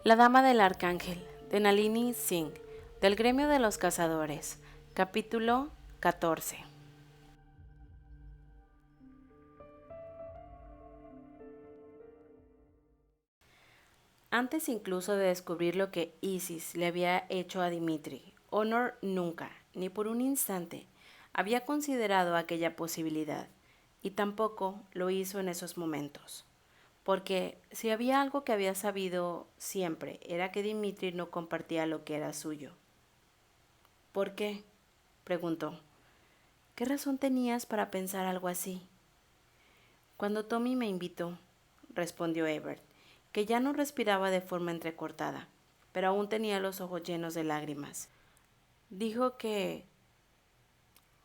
La Dama del Arcángel, de Nalini Singh, del Gremio de los Cazadores, capítulo 14. Antes incluso de descubrir lo que Isis le había hecho a Dimitri, Honor nunca, ni por un instante, había considerado aquella posibilidad, y tampoco lo hizo en esos momentos. Porque si había algo que había sabido siempre, era que Dimitri no compartía lo que era suyo. ¿Por qué?, preguntó. ¿Qué razón tenías para pensar algo así? Cuando Tommy me invitó, respondió Ebert, que ya no respiraba de forma entrecortada, pero aún tenía los ojos llenos de lágrimas. Dijo que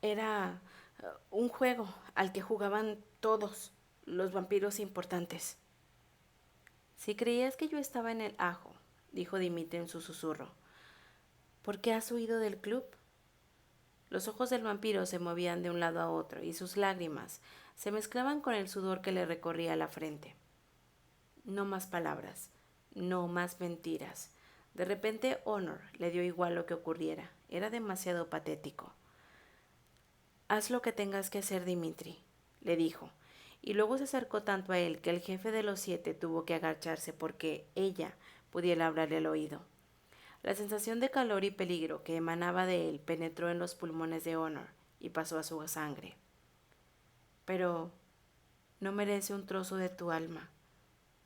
era un juego al que jugaban todos los vampiros importantes. Si creías que yo estaba en el ajo, dijo Dimitri en su susurro, ¿por qué has huido del club? Los ojos del vampiro se movían de un lado a otro y sus lágrimas se mezclaban con el sudor que le recorría la frente. No más palabras, no más mentiras. De repente Honor le dio igual lo que ocurriera. Era demasiado patético. Haz lo que tengas que hacer, Dimitri, le dijo, y luego se acercó tanto a él que el jefe de los 7 tuvo que agacharse porque ella pudiera hablarle al oído. La sensación de calor y peligro que emanaba de él penetró en los pulmones de Honor y pasó a su sangre. Pero no merece un trozo de tu alma.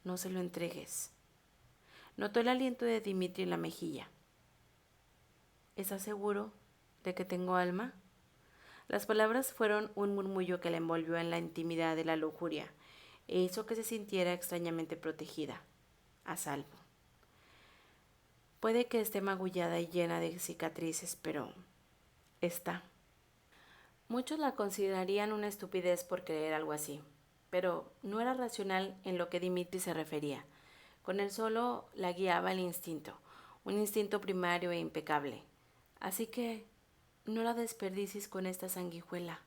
No se lo entregues. Notó el aliento de Dimitri en la mejilla. ¿Estás seguro de que tengo alma? Las palabras fueron un murmullo que la envolvió en la intimidad de la lujuria e hizo que se sintiera extrañamente protegida, a salvo. Puede que esté magullada y llena de cicatrices, pero está. Muchos la considerarían una estupidez por creer algo así, pero no era racional en lo que Dimitri se refería. Con él solo la guiaba el instinto, un instinto primario e impecable. Así que no la desperdicies con esta sanguijuela.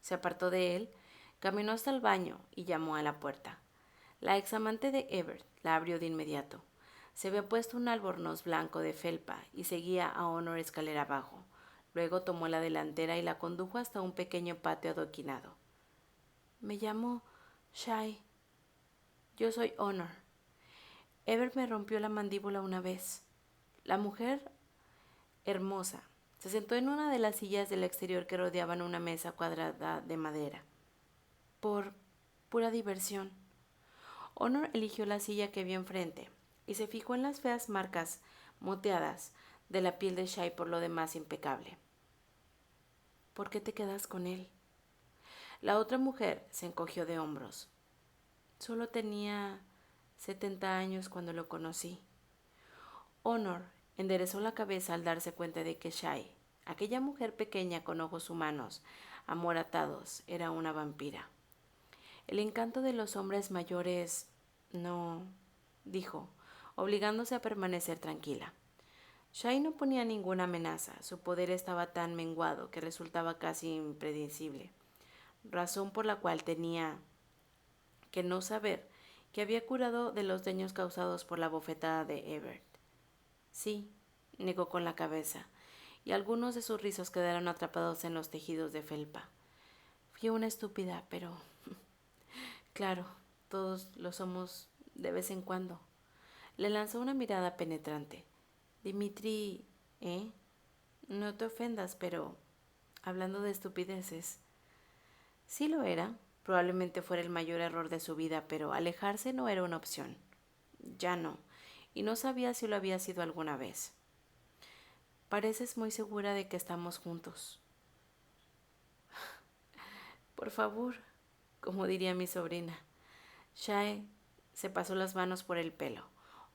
Se apartó de él, caminó hasta el baño y llamó a la puerta. La examante de Ebert la abrió de inmediato. Se había puesto un albornoz blanco de felpa y seguía a Honor escalera abajo. Luego tomó la delantera y la condujo hasta un pequeño patio adoquinado. Me llamo Shai. Yo soy Honor. Ebert me rompió la mandíbula una vez. La mujer, hermosa, se sentó en una de las sillas del exterior que rodeaban una mesa cuadrada de madera. Por pura diversión. Honor eligió la silla que vio enfrente y se fijó en las feas marcas moteadas de la piel de Shai, por lo demás impecable. ¿Por qué te quedas con él? La otra mujer se encogió de hombros. Solo tenía 70 años cuando lo conocí. Honor enderezó la cabeza al darse cuenta de que Shai, aquella mujer pequeña con ojos humanos, amoratados, era una vampira. El encanto de los hombres mayores no, dijo, obligándose a permanecer tranquila. Shai no ponía ninguna amenaza, su poder estaba tan menguado que resultaba casi impredecible, razón por la cual tenía que no saber que había curado de los daños causados por la bofetada de Ebert. Sí, negó con la cabeza, y algunos de sus rizos quedaron atrapados en los tejidos de felpa. Fui una estúpida, pero claro, todos lo somos de vez en cuando. Le lanzó una mirada penetrante. Dimitri, ¿eh? No te ofendas, pero hablando de estupideces. Sí lo era, probablemente fuera el mayor error de su vida, pero alejarse no era una opción. Ya no, y no sabía si lo había sido alguna vez. Pareces muy segura de que estamos juntos. Por favor, como diría mi sobrina. Shai se pasó las manos por el pelo.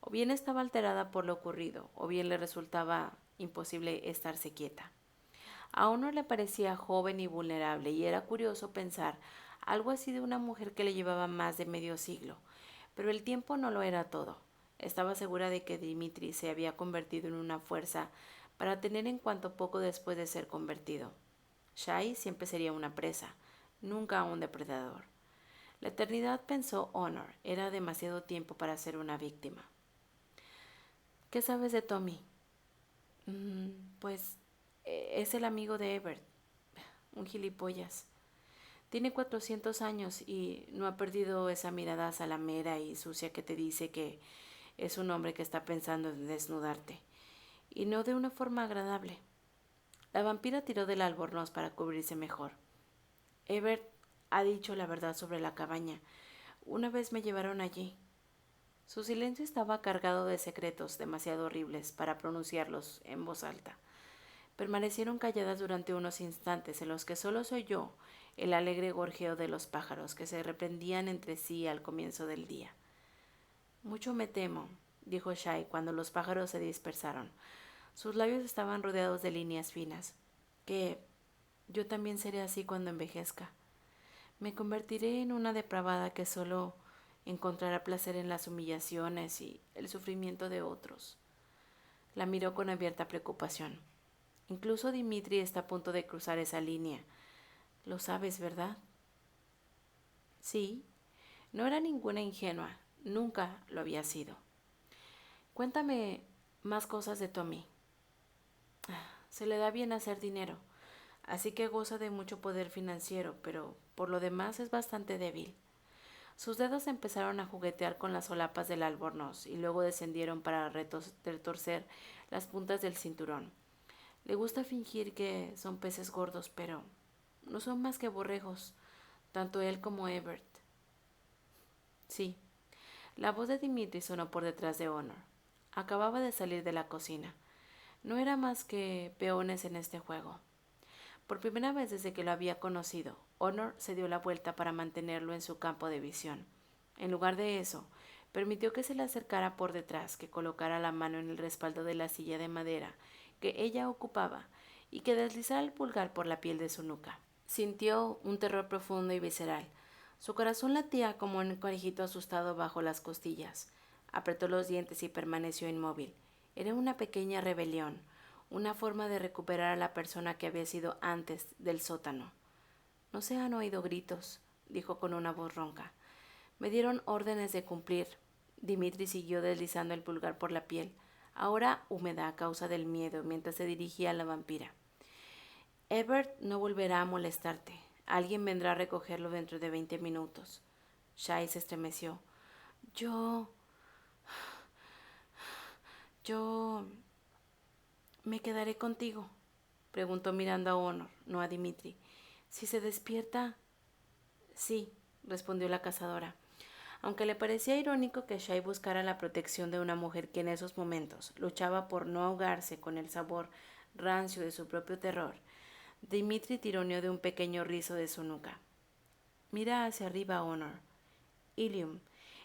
O bien estaba alterada por lo ocurrido, o bien le resultaba imposible estarse quieta. A uno le parecía joven y vulnerable, y era curioso pensar algo así de una mujer que le llevaba más de medio siglo. Pero el tiempo no lo era todo. Estaba segura de que Dimitri se había convertido en una fuerza para tener en cuanto poco después de ser convertido. Shai siempre sería una presa, nunca un depredador. La eternidad, pensó Honor, era demasiado tiempo para ser una víctima. ¿Qué sabes de Tommy? "Mm, pues es el amigo de Ebert, un gilipollas. Tiene 400 años y no ha perdido esa mirada salamera y sucia que te dice que es un hombre que está pensando en desnudarte, y no de una forma agradable". La vampira tiró del albornoz para cubrirse mejor. Ebert ha dicho la verdad sobre la cabaña. Una vez me llevaron allí. Su silencio estaba cargado de secretos demasiado horribles para pronunciarlos en voz alta. Permanecieron calladas durante unos instantes en los que solo se oyó el alegre gorjeo de los pájaros que se reprendían entre sí al comienzo del día. Mucho me temo, dijo Shai cuando los pájaros se dispersaron. Sus labios estaban rodeados de líneas finas. Que yo también seré así cuando envejezca. Me convertiré en una depravada que solo encontrará placer en las humillaciones y el sufrimiento de otros. La miró con abierta preocupación. Incluso Dimitri está a punto de cruzar esa línea. Lo sabes, ¿verdad? Sí, no era ninguna ingenua, nunca lo había sido. Cuéntame más cosas de Tommy. Se le da bien hacer dinero, así que goza de mucho poder financiero, pero por lo demás es bastante débil. Sus dedos empezaron a juguetear con las solapas del albornoz y luego descendieron para retorcer las puntas del cinturón. Le gusta fingir que son peces gordos, pero no son más que borregos, tanto él como Ebert. Sí, la voz de Dimitri sonó por detrás de Honor. Acababa de salir de la cocina. No era más que peones en este juego. Por primera vez desde que lo había conocido, Honor se dio la vuelta para mantenerlo en su campo de visión. En lugar de eso, permitió que se le acercara por detrás, que colocara la mano en el respaldo de la silla de madera que ella ocupaba y que deslizara el pulgar por la piel de su nuca. Sintió un terror profundo y visceral. Su corazón latía como un conejito asustado bajo las costillas. Apretó los dientes y permaneció inmóvil. Era una pequeña rebelión, una forma de recuperar a la persona que había sido antes del sótano. No se han oído gritos, dijo con una voz ronca. Me dieron órdenes de cumplir. Dimitri siguió deslizando el pulgar por la piel, ahora húmeda a causa del miedo, mientras se dirigía a la vampira. Ebert no volverá a molestarte. Alguien vendrá a recogerlo dentro de 20 minutos. Shai se estremeció. Yo... Yo... ¿Me quedaré contigo?, preguntó mirando a Honor, no a Dimitri. Si se despierta... Sí, respondió la cazadora. Aunque le parecía irónico que Shai buscara la protección de una mujer que en esos momentos luchaba por no ahogarse con el sabor rancio de su propio terror, Dimitri tironeó de un pequeño rizo de su nuca. Mira hacia arriba, Honor. Ilium.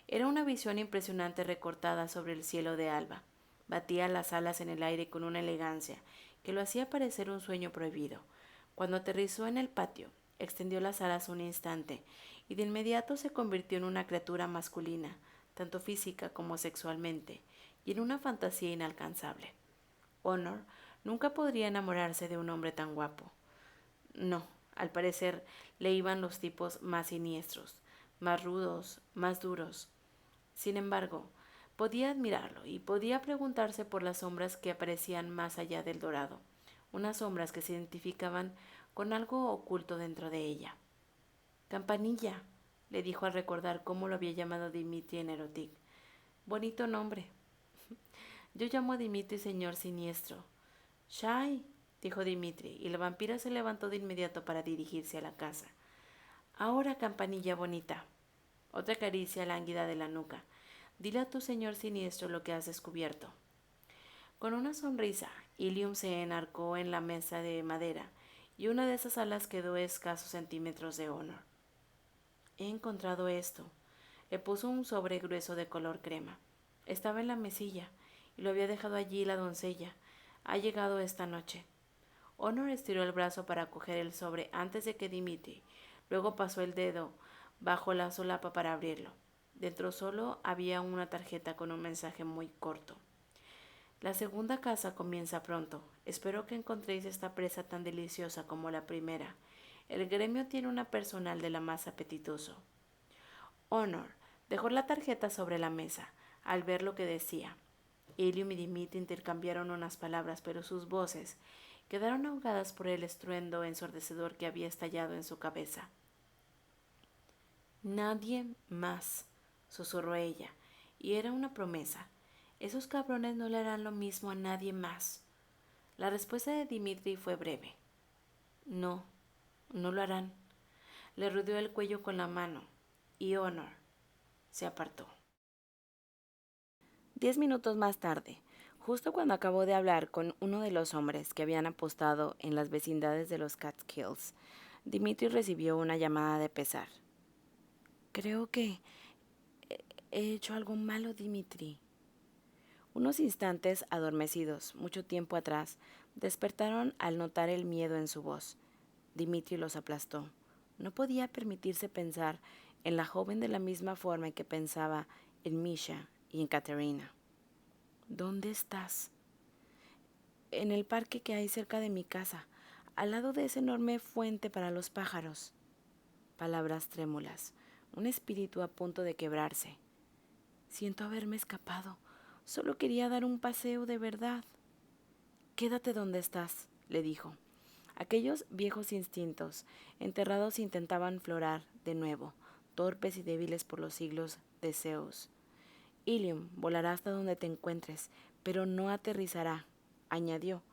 Era una visión impresionante recortada sobre el cielo de alba. Batía las alas en el aire con una elegancia que lo hacía parecer un sueño prohibido. Cuando aterrizó en el patio, extendió las alas un instante y de inmediato se convirtió en una criatura masculina, tanto física como sexualmente, y en una fantasía inalcanzable. Honor nunca podría enamorarse de un hombre tan guapo. No, al parecer le iban los tipos más siniestros, más rudos, más duros. Sin embargo, podía admirarlo y podía preguntarse por las sombras que aparecían más allá del dorado, unas sombras que se identificaban con algo oculto dentro de ella. Campanilla, le dijo al recordar cómo lo había llamado Dimitri en Erotic. Bonito nombre. Yo llamo a Dimitri señor siniestro. Shai, dijo Dimitri, y la vampira se levantó de inmediato para dirigirse a la casa. Ahora, campanilla bonita. Otra caricia lánguida de la nuca. Dile a tu señor siniestro lo que has descubierto. Con una sonrisa, Ilium se enarcó en la mesa de madera y una de esas alas quedó a escasos centímetros de Honor. He encontrado esto. Le puso un sobre grueso de color crema. Estaba en la mesilla y lo había dejado allí la doncella. Ha llegado esta noche. Honor estiró el brazo para coger el sobre antes de que Dimitri. Luego pasó el dedo bajo la solapa para abrirlo. Dentro solo había una tarjeta con un mensaje muy corto. La segunda caza comienza pronto. Espero que encontréis esta presa tan deliciosa como la primera. El gremio tiene una personal de la más apetitoso. Honor dejó la tarjeta sobre la mesa al ver lo que decía. Ilium y Dimitri intercambiaron unas palabras, pero sus voces quedaron ahogadas por el estruendo ensordecedor que había estallado en su cabeza. Nadie más, susurró ella, y era una promesa. Esos cabrones no le harán lo mismo a nadie más. La respuesta de Dimitri fue breve. No, no lo harán. Le rodeó el cuello con la mano, y Honor se apartó. 10 minutos más tarde, justo cuando acabó de hablar con uno de los hombres que habían apostado en las vecindades de los Catskills, Dimitri recibió una llamada de pesar. Creo que he hecho algo malo, Dimitri. Unos instantes adormecidos, mucho tiempo atrás, despertaron al notar el miedo en su voz. Dimitri los aplastó. No podía permitirse pensar en la joven de la misma forma en que pensaba en Misha y en Katerina. ¿Dónde estás? En el parque que hay cerca de mi casa, al lado de esa enorme fuente para los pájaros. Palabras trémulas, un espíritu a punto de quebrarse. Siento haberme escapado. Solo quería dar un paseo de verdad. Quédate donde estás, le dijo. Aquellos viejos instintos, enterrados, intentaban florar de nuevo, torpes y débiles por los siglos de Zeus. Ilium volará hasta donde te encuentres, pero no aterrizará, añadió,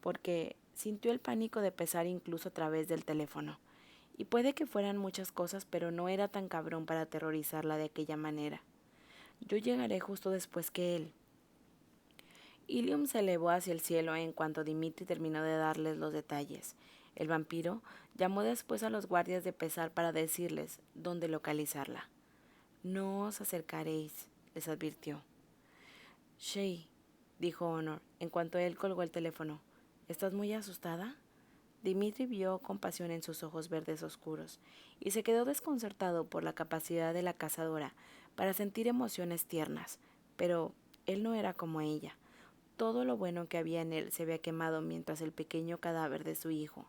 porque sintió el pánico de pesar incluso a través del teléfono. Y puede que fueran muchas cosas, pero no era tan cabrón para aterrorizarla de aquella manera. Yo llegaré justo después que él. Ilium se elevó hacia el cielo en cuanto Dimitri terminó de darles los detalles. El vampiro llamó después a los guardias de pesar para decirles dónde localizarla. No os acercaréis, les advirtió. Shay, dijo Honor, en cuanto él colgó el teléfono. ¿Estás muy asustada? Dimitri vio compasión en sus ojos verdes oscuros y se quedó desconcertado por la capacidad de la cazadora para sentir emociones tiernas, pero él no era como ella. Todo lo bueno que había en él se había quemado mientras el pequeño cadáver de su hijo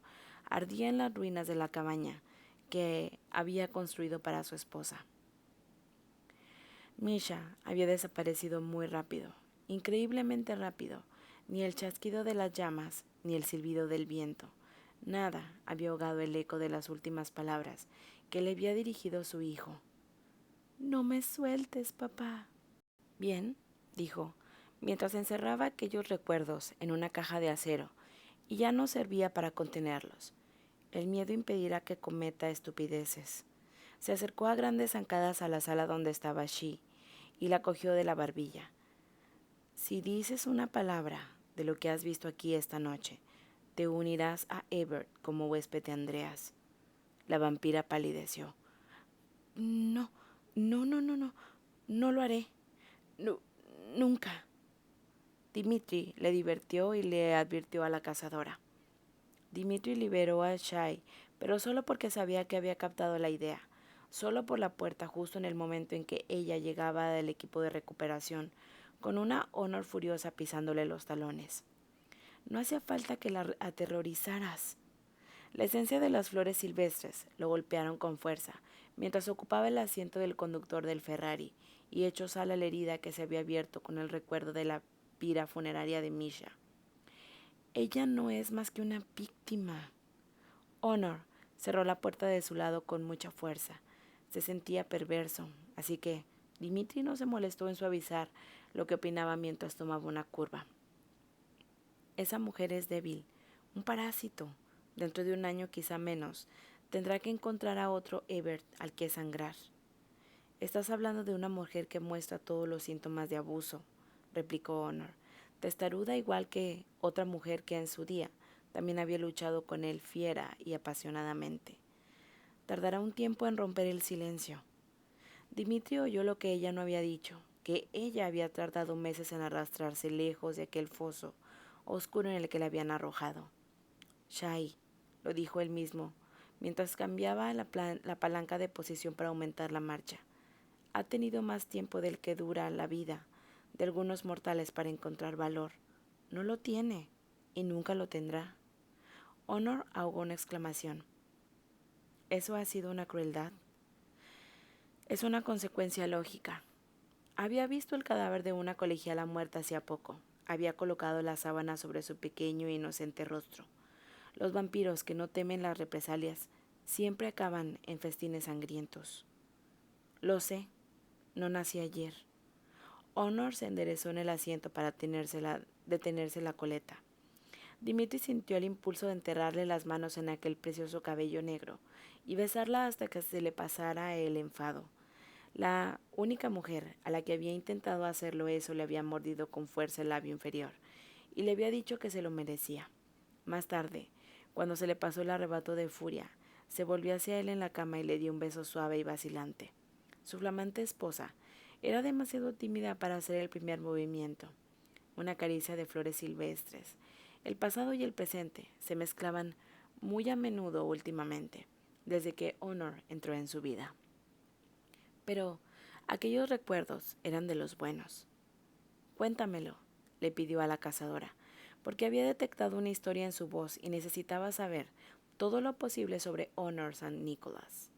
ardía en las ruinas de la cabaña que había construido para su esposa. Misha había desaparecido muy rápido, increíblemente rápido. Ni el chasquido de las llamas, ni el silbido del viento. Nada había ahogado el eco de las últimas palabras que le había dirigido su hijo. No me sueltes, papá. Bien, dijo, mientras encerraba aquellos recuerdos en una caja de acero, y ya no servía para contenerlos. El miedo impedirá que cometa estupideces. Se acercó a grandes zancadas a la sala donde estaba She, y la cogió de la barbilla. Si dices una palabra de lo que has visto aquí esta noche, te unirás a Ebert como huésped de Andreas. La vampira palideció. No, no lo haré. No, nunca. Dimitri le divirtió y le advirtió a la cazadora. Dimitri liberó a Shai, pero solo porque sabía que había captado la idea, solo por la puerta justo en el momento en que ella llegaba del equipo de recuperación, con una Honor furiosa pisándole los talones. No hacía falta que la aterrorizaras. La esencia de las flores silvestres lo golpearon con fuerza, mientras ocupaba el asiento del conductor del Ferrari, y echó sal a la herida que se había abierto con el recuerdo de la pira funeraria de Misha. Ella no es más que una víctima. Honor cerró la puerta de su lado con mucha fuerza. Se sentía perverso, así que Dimitri no se molestó en suavizar lo que opinaba mientras tomaba una curva. Esa mujer es débil, un parásito. Dentro de un año, quizá menos, tendrá que encontrar a otro Ebert al que sangrar. Estás hablando de una mujer que muestra todos los síntomas de abuso, replicó Honor, testaruda igual que otra mujer que en su día también había luchado con él fiera y apasionadamente. Tardará un tiempo en romper el silencio. Dimitri oyó lo que ella no había dicho, que ella había tardado meses en arrastrarse lejos de aquel foso oscuro en el que la habían arrojado. Shai, lo dijo él mismo, mientras cambiaba la palanca de posición para aumentar la marcha. Ha tenido más tiempo del que dura la vida de algunos mortales para encontrar valor. No lo tiene y nunca lo tendrá. Honor ahogó una exclamación. ¿Eso ha sido una crueldad? Es una consecuencia lógica. Había visto el cadáver de una colegiala muerta hacía poco. Había colocado la sábana sobre su pequeño e inocente rostro. Los vampiros que no temen las represalias siempre acaban en festines sangrientos. Lo sé, no nací ayer. Honor se enderezó en el asiento para detenerse la coleta. Dimitri sintió el impulso de enterrarle las manos en aquel precioso cabello negro y besarla hasta que se le pasara el enfado. La única mujer a la que había intentado hacerlo eso le había mordido con fuerza el labio inferior y le había dicho que se lo merecía. Más tarde, cuando se le pasó el arrebato de furia, se volvió hacia él en la cama y le dio un beso suave y vacilante. Su flamante esposa era demasiado tímida para hacer el primer movimiento. Una caricia de flores silvestres. El pasado y el presente se mezclaban muy a menudo últimamente, desde que Honor entró en su vida. Pero aquellos recuerdos eran de los buenos. Cuéntamelo, le pidió a la cazadora, porque había detectado una historia en su voz y necesitaba saber todo lo posible sobre Honor San Nicolás.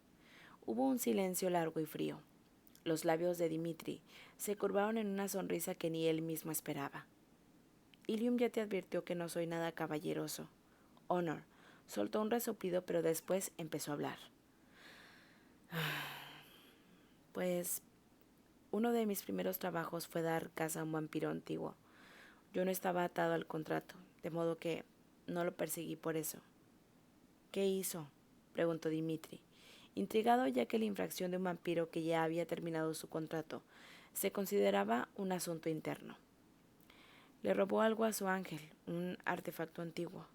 Hubo un silencio largo y frío. Los labios de Dimitri se curvaron en una sonrisa que ni él mismo esperaba. Ilium ya te advirtió que no soy nada caballeroso. Honor soltó un resoplido, pero después empezó a hablar. Pues uno de mis primeros trabajos fue dar caza a un vampiro antiguo. Yo no estaba atado al contrato, de modo que no lo perseguí por eso. ¿Qué hizo?, preguntó Dimitri, intrigado ya que la infracción de un vampiro que ya había terminado su contrato se consideraba un asunto interno. Le robó algo a su ángel, un artefacto antiguo.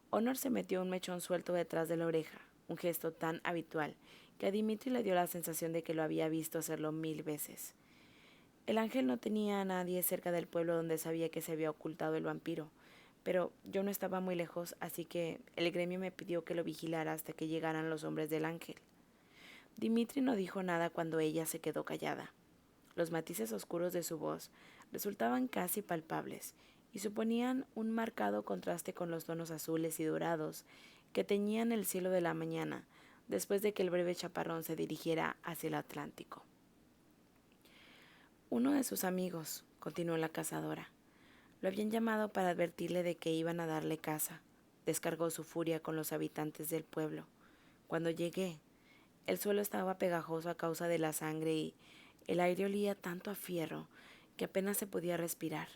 Honor se metió un mechón suelto detrás de la oreja, un gesto tan habitual que a Dimitri le dio la sensación de que lo había visto hacerlo 1000 veces. El ángel no tenía a nadie cerca del pueblo donde sabía que se había ocultado el vampiro, pero yo no estaba muy lejos, así que el gremio me pidió que lo vigilara hasta que llegaran los hombres del ángel. Dimitri no dijo nada cuando ella se quedó callada. Los matices oscuros de su voz resultaban casi palpables y suponían un marcado contraste con los tonos azules y dorados que teñían el cielo de la mañana después de que el breve chaparrón se dirigiera hacia el Atlántico. Uno de sus amigos, continuó la cazadora, lo habían llamado para advertirle de que iban a darle caza. Descargó su furia con los habitantes del pueblo. Cuando llegué, el suelo estaba pegajoso a causa de la sangre y el aire olía tanto a fierro que apenas se podía respirar.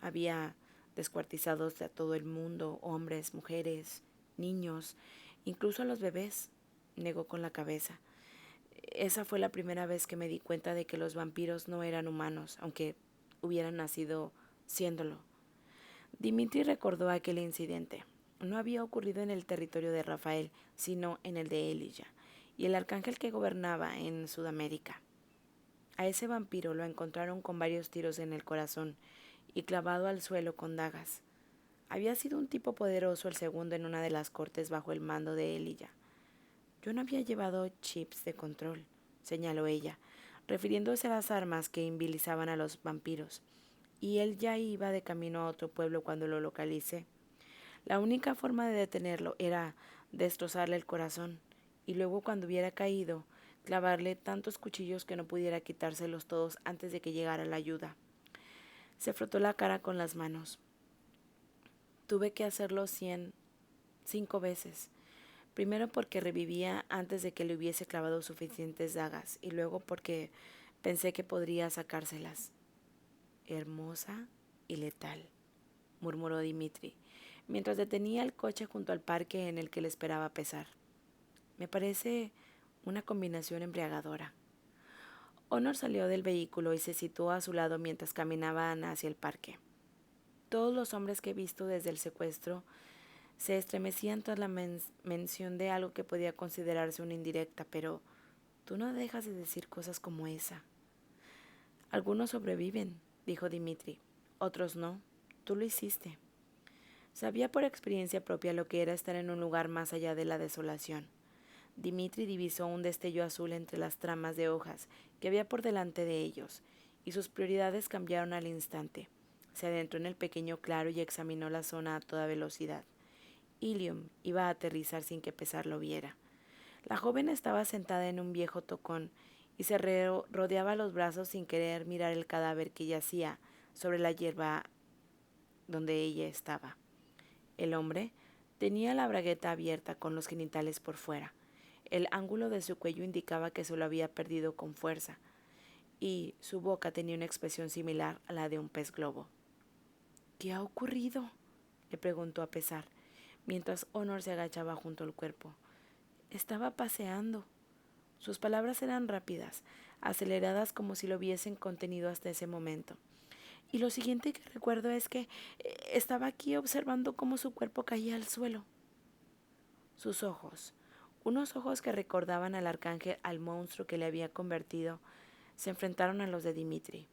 Había descuartizados de todo el mundo, hombres, mujeres, niños, incluso a los bebés, negó con la cabeza. Esa fue la primera vez que me di cuenta de que los vampiros no eran humanos, aunque hubieran nacido siéndolo. Dimitri recordó aquel incidente. No había ocurrido en el territorio de Rafael, sino en el de Elijah, y el arcángel que gobernaba en Sudamérica. A ese vampiro lo encontraron con varios tiros en el corazón y clavado al suelo con dagas. Había sido un tipo poderoso el segundo en una de las cortes bajo el mando de Elijah. Yo no había llevado chips de control, señaló ella, refiriéndose a las armas que invisibilizaban a los vampiros, y él ya iba de camino a otro pueblo cuando lo localicé. La única forma de detenerlo era destrozarle el corazón, y luego cuando hubiera caído, clavarle tantos cuchillos que no pudiera quitárselos todos antes de que llegara la ayuda. Se frotó la cara con las manos. Tuve que hacerlo 5 veces. Primero porque revivía antes de que le hubiese clavado suficientes dagas, y luego porque pensé que podría sacárselas. Hermosa y letal, murmuró Dimitri, mientras detenía el coche junto al parque en el que le esperaba pesar. Me parece una combinación embriagadora. Honor salió del vehículo y se situó a su lado mientras caminaban hacia el parque. Todos los hombres que he visto desde el secuestro se estremecían tras la mención de algo que podía considerarse una indirecta, pero tú no dejas de decir cosas como esa. Algunos sobreviven, dijo Dimitri, otros no. Tú lo hiciste. Sabía por experiencia propia lo que era estar en un lugar más allá de la desolación. Dimitri divisó un destello azul entre las tramas de hojas que había por delante de ellos, y sus prioridades cambiaron al instante. Se adentró en el pequeño claro y examinó la zona a toda velocidad. Ilium iba a aterrizar sin que Pesar lo viera. La joven estaba sentada en un viejo tocón y se rodeaba los brazos sin querer mirar el cadáver que yacía sobre la hierba donde ella estaba. El hombre tenía la bragueta abierta con los genitales por fuera. El ángulo de su cuello indicaba que se lo había perdido con fuerza, y su boca tenía una expresión similar a la de un pez globo. ¿Qué ha ocurrido?, le preguntó a pesar, mientras Honor se agachaba junto al cuerpo. Estaba paseando. Sus palabras eran rápidas, aceleradas como si lo hubiesen contenido hasta ese momento. Y lo siguiente que recuerdo es que estaba aquí observando cómo su cuerpo caía al suelo. Sus ojos, unos ojos que recordaban al arcángel, al monstruo que le había convertido, se enfrentaron a los de Dimitri.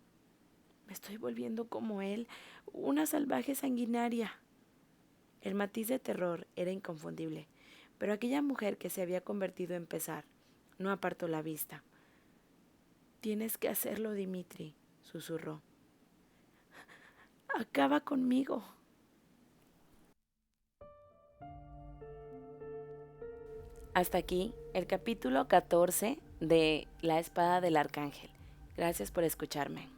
Me estoy volviendo como él, una salvaje sanguinaria. El matiz de terror era inconfundible, pero aquella mujer que se había convertido en pesar no apartó la vista. Tienes que hacerlo, Dimitri, susurró. Acaba conmigo. Hasta aquí el capítulo 14 de La espada del arcángel. Gracias por escucharme.